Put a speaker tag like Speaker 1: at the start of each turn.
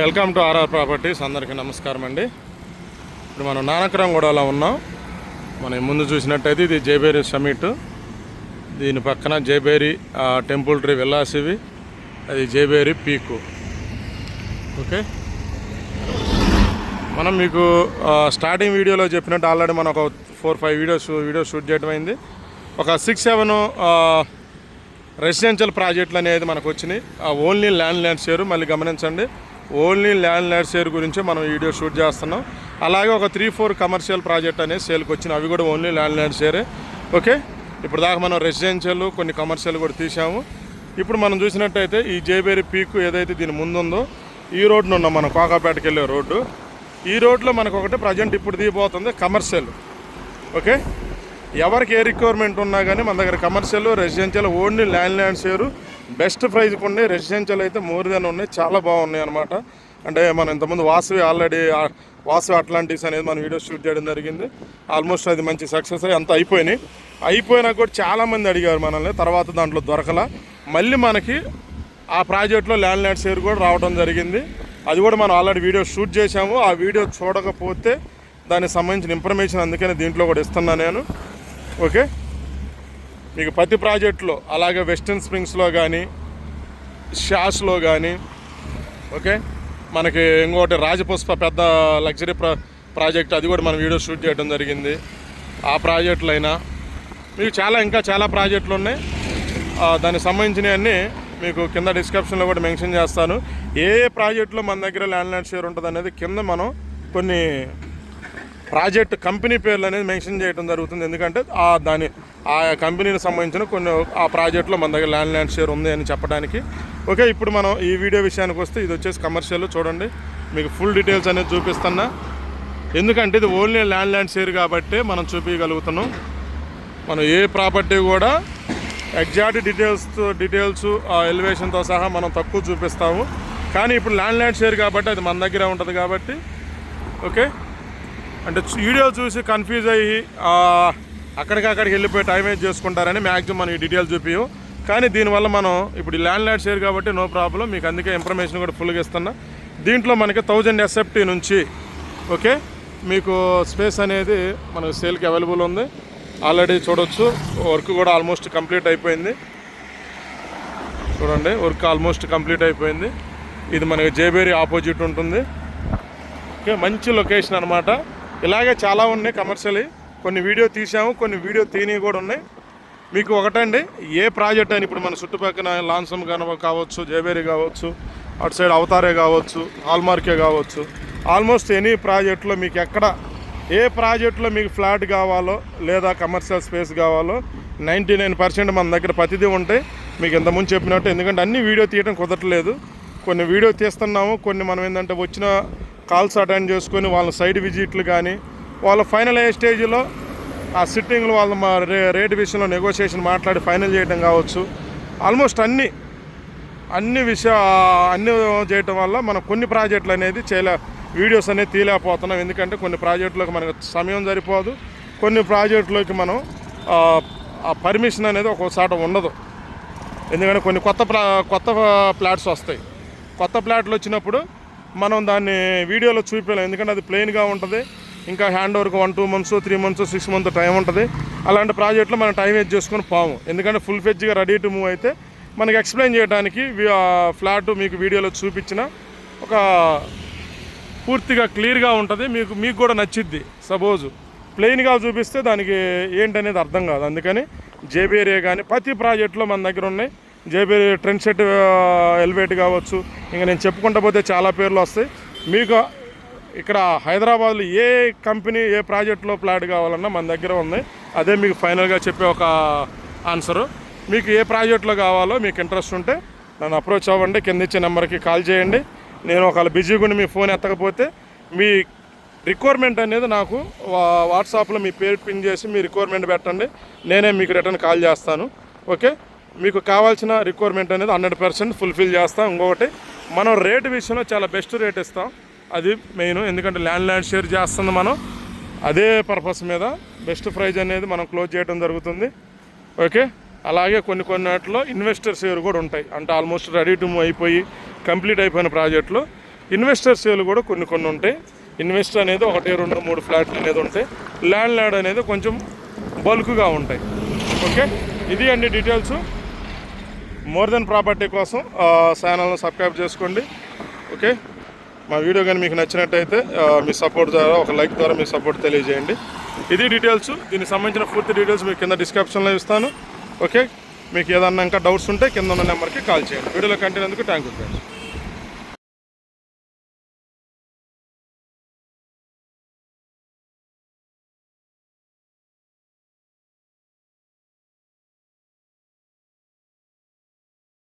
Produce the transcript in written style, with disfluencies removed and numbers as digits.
Speaker 1: Welcome to RR properties. అందరికీ నమస్కారం అండి. ఇప్పుడు మనం నానక్రామ్గూడలో ఉన్నాం. మనం ముందు చూసినట్టయితే ఇది జైబేరి సమిట్, దీని పక్కన జైబేరి టెంపుల్ ట్రీ విల్లాస్, ఇవి అది జైబేరి పీకు. ఓకే, మనం మీకు స్టార్టింగ్ వీడియోలో చెప్పినట్టు ఆల్రెడీ మనం ఒక 4-5 వీడియోస్ షూట్ చేయడం అయింది. ఒక 6-7 రెసిడెన్షియల్ ప్రాజెక్టులు అనేది మనకు వచ్చినాయి. ఓన్లీ ల్యాండ్ షేర్, మళ్ళీ గమనించండి, ఓన్లీ ల్యాండ్ షేర్ గురించి మనం వీడియో షూట్ చేస్తున్నాం. అలాగే ఒక 3-4 కమర్షియల్ ప్రాజెక్ట్ అనేది సేల్కి వచ్చినాయి, అవి కూడా ఓన్లీ ల్యాండ్ షేరే. ఓకే, ఇప్పుడు దాకా మనం రెసిడెన్షియల్ కొన్ని కమర్షియల్ కూడా తీసాము. ఇప్పుడు మనం చూసినట్టయితే ఈ జైబేరి పీకు ఏదైతే దీని ముందుందో ఈ రోడ్డును ఉన్నాం మనం, కోకాపేటకి వెళ్ళే రోడ్డు. ఈ రోడ్లో మనకు ఒకటి ప్రజెంట్ ఇప్పుడు దిగిపోతుంది కమర్షియల్. ఓకే, ఎవరికి ఏ రిక్వైర్మెంట్ ఉన్నా కానీ మన దగ్గర commercial, residential only land share best ప్రైజ్కి ఉన్నాయి. రెసిడెన్షియల్ అయితే మోర్ దెన్ ఉన్నాయి, చాలా బాగున్నాయి అనమాట. అంటే మనం ఇంతకుముందు ఆల్రెడీ వాసవి అట్లాంటిస్ అనేది మనం వీడియో షూట్ చేయడం జరిగింది. ఆల్మోస్ట్ అది మంచి సక్సెస్ అయ్యి అంత అయిపోయినా కూడా చాలామంది అడిగారు మనల్ని, తర్వాత దాంట్లో దొరకలా. మళ్ళీ మనకి ఆ ప్రాజెక్ట్లో ల్యాండ్ షేర్ కూడా రావడం జరిగింది. అది కూడా మనం ఆల్రెడీ వీడియో షూట్ చేసాము. ఆ వీడియో చూడకపోతే దానికి సంబంధించిన ఇన్ఫర్మేషన్ అందుకని దీంట్లో కూడా ఇస్తున్నా నేను. ఓకే, మీకు ప్రతి ప్రాజెక్టులో, అలాగే వెస్టర్న్ స్ప్రింగ్స్లో కానీ, షాస్లో కానీ, ఓకే, మనకి ఇంకోటి రాజపుష్ప పెద్ద లగ్జరీ ప్రాజెక్ట్, అది కూడా మనం వీడియో షూట్ చేయడం జరిగింది. ఆ ప్రాజెక్టులు అయినా మీకు ఇంకా చాలా ప్రాజెక్టులు ఉన్నాయి. దానికి సంబంధించినవన్నీ మీకు కింద డిస్క్రిప్షన్లో కూడా మెన్షన్ చేస్తాను. ఏ ప్రాజెక్టులో మన దగ్గర ల్యాండ్ షేర్ ఉంటుంది అనేది కింద మనం కొన్ని ప్రాజెక్ట్ కంపెనీ పేర్లు అనేది మెన్షన్ చేయడం జరుగుతుంది. ఎందుకంటే ఆ కంపెనీకి సంబంధించిన కొన్ని ఆ ప్రాజెక్టులో మన దగ్గర ల్యాండ్ షేర్ ఉంది అని చెప్పడానికి. ఓకే, ఇప్పుడు మనం ఈ వీడియో విషయానికి వస్తే ఇది వచ్చేసి కమర్షియల్. చూడండి, మీకు ఫుల్ డీటెయిల్స్ అనేది చూపిస్తున్నా, ఎందుకంటే ఇది ఓన్లీ ల్యాండ్ షేర్ కాబట్టి మనం చూపించగలుగుతున్నాం. మనం ఏ ప్రాపర్టీ కూడా ఎగ్జాక్ట్ డీటెయిల్స్ ఎలివేషన్తో సహా మనం తక్కువ చూపిస్తాము. కానీ ఇప్పుడు ల్యాండ్ షేర్ కాబట్టి అది మన దగ్గర ఉంటుంది కాబట్టి, ఓకే, అంటే వీడియో చూసి కన్ఫ్యూజ్ అయ్యి అక్కడికి వెళ్ళిపోయి టైం వేస్ట్ చేసుకుంటారని మ్యాక్సిమం మనం ఈ డీటెయిల్స్ చూపించు. కానీ దీనివల్ల మనం ఇప్పుడు ల్యాండ్ షేర్ కాబట్టి నో ప్రాబ్లం, మీకు అందుకే ఇన్ఫర్మేషన్ కూడా ఫుల్గా ఇస్తున్నా. దీంట్లో మనకి 1000 SFT నుంచి, ఓకే, మీకు స్పేస్ అనేది మనకు సేల్కి అవైలబుల్ ఉంది. ఆల్రెడీ చూడొచ్చు, వర్క్ కూడా ఆల్మోస్ట్ కంప్లీట్ అయిపోయింది. చూడండి, వర్క్ ఆల్మోస్ట్ కంప్లీట్ అయిపోయింది. ఇది మనకి జైబేరి ఆపోజిట్ ఉంటుంది. ఓకే, మంచి లొకేషన్ అనమాట. ఇలాగే చాలా ఉన్నాయి కమర్షియల్. కొన్ని వీడియో తీసాము, కొన్ని వీడియో తీనివి కూడా ఉన్నాయి. మీకు ఒకటండి, ఏ ప్రాజెక్ట్ అని ఇప్పుడు మన చుట్టుపక్కల లాన్సమ్ కావచ్చు, జైబేరి కావచ్చు, అటు సైడ్ అవతారే కావచ్చు, హాల్మార్కే కావచ్చు, ఆల్మోస్ట్ ఎనీ ప్రాజెక్టులో మీకు ఎక్కడ ఏ ప్రాజెక్టులో మీకు ఫ్లాట్ కావాలో లేదా కమర్షియల్ స్పేస్ కావాలో 99% మన దగ్గర ప్రతిదీ ఉంటాయి. మీకు ఇంతకుముందు చెప్పినట్టు, ఎందుకంటే అన్ని వీడియో తీయడం కుదరట్లేదు. కొన్ని వీడియో తీస్తున్నాము, కొన్ని మనం ఏంటంటే వచ్చిన కాల్స్ అటెండ్ చేసుకొని వాళ్ళ సైడ్ విజిట్లు కానీ, వాళ్ళ ఫైనల్ అయ్యే స్టేజ్లో ఆ సిట్టింగ్లో వాళ్ళ రేట్ విషయంలో నెగోషియేషన్ మాట్లాడి ఫైనల్ చేయడం కావచ్చు. ఆల్మోస్ట్ అన్ని చేయటం వల్ల మనం కొన్ని ప్రాజెక్టులు అనేది వీడియోస్ అనేది తీయలేకపోతున్నాం. ఎందుకంటే కొన్ని ప్రాజెక్టులకు మనకు సమయం సరిపోదు, కొన్ని ప్రాజెక్టులోకి మనం పర్మిషన్ అనేది ఒక్కోసారి ఉండదు. ఎందుకంటే కొన్ని కొత్త ప్లాట్స్ వస్తాయి. కొత్త ప్లాట్లు వచ్చినప్పుడు మనం దాన్ని వీడియోలో చూపించలేం, ఎందుకంటే అది ప్లెయిన్గా ఉంటుంది. ఇంకా హ్యాండ్ ఓవర్కి 1-2 months, 3 months, 6 months టైం ఉంటుంది. అలాంటి ప్రాజెక్టులో మనం టైం వేస్ట్ చేసుకొని పోము. ఎందుకంటే ఫుల్ ఫెడ్జ్గా రెడీ టు మూవ్ అయితే మనకి ఎక్స్ప్లెయిన్ చేయడానికి ఫ్లాట్ మీకు వీడియోలో చూపించిన ఒక పూర్తిగా క్లియర్గా ఉంటుంది, మీకు కూడా నచ్చిద్ది. సపోజు ప్లెయిన్గా చూపిస్తే దానికి ఏంటనేది అర్థం కాదు. అందుకని జైబేరియా కానీ ప్రతి ప్రాజెక్టులో మన దగ్గర ఉన్నాయి. జైబేరి ట్రెండ్ సెట్ ఎలివేట్ కావచ్చు, ఇంకా నేను చెప్పుకుంటూ పోతే చాలా పేర్లు వస్తాయి. మీకు ఇక్కడ హైదరాబాద్లో ఏ కంపెనీ ఏ ప్రాజెక్టులో ఫ్లాట్ కావాలన్నా మన దగ్గర ఉంది. అదే మీకు ఫైనల్గా చెప్పే ఒక ఆన్సరు. మీకు ఏ ప్రాజెక్టులో కావాలో మీకు ఇంట్రెస్ట్ ఉంటే నన్ను అప్రోచ్ అవ్వండి, కింద ఇచ్చే నెంబర్కి కాల్ చేయండి. నేను ఒకవేళ బిజీగా ఉండి మీ ఫోన్ ఎత్తకపోతే మీ రిక్వైర్మెంట్ అనేది నాకు వాట్సాప్లో మీ పేరు పిన్ చేసి మీ రిక్వైర్మెంట్ పెట్టండి, నేనే మీకు రిటర్న్ కాల్ చేస్తాను. ఓకే, మీకు కావాల్సిన రిక్వైర్మెంట్ అనేది 100% ఫుల్ఫిల్ చేస్తాం. ఇంకొకటి, మనం రేటు విషయంలో చాలా బెస్ట్ రేట్ ఇస్తాం, అది మెయిన్. ఎందుకంటే ల్యాండ్ షేర్ చేస్తుంది మనం, అదే పర్పస్ మీద బెస్ట్ ప్రైజ్ అనేది మనం క్లోజ్ చేయడం జరుగుతుంది. ఓకే, అలాగే కొన్ని వాటిలో ఇన్వెస్టర్ షేర్ కూడా ఉంటాయి. అంటే ఆల్మోస్ట్ రెడీ టు మూవ్ అయిపోయి కంప్లీట్ అయిపోయిన ప్రాజెక్టులు ఇన్వెస్టర్ సేల్ కూడా కొన్ని ఉంటాయి. ఇన్వెస్టర్ అనేది 1, 2, 3 ఫ్లాట్లు అనేది ఉంటాయి. ల్యాండ్ అనేది కొంచెం బల్క్గా ఉంటాయి. ఓకే, ఇది అండి డీటెయిల్స్. మోర్ దెన్ ప్రాపర్టీ కోసం ఛానల్ని సబ్స్క్రైబ్ చేసుకోండి. ఓకే, మా వీడియో కానీ మీకు నచ్చినట్టయితే మీ సపోర్ట్ ద్వారా ఒక లైక్ ద్వారా మీ సపోర్ట్ తెలియజేయండి. ఇది డీటెయిల్స్. దీనికి సంబంధించిన పూర్తి డీటెయిల్స్ మీకు కింద డిస్క్రిప్షన్లో ఇస్తాను. ఓకే, మీకు ఏదన్నా ఇంకా డౌట్స్ ఉంటే కింద ఉన్న నెంబర్కి కాల్ చేయండి. వీడియోలో కంటెంట్ ఎందుకు థ్యాంక్ యూ ఫ్రెండ్స్.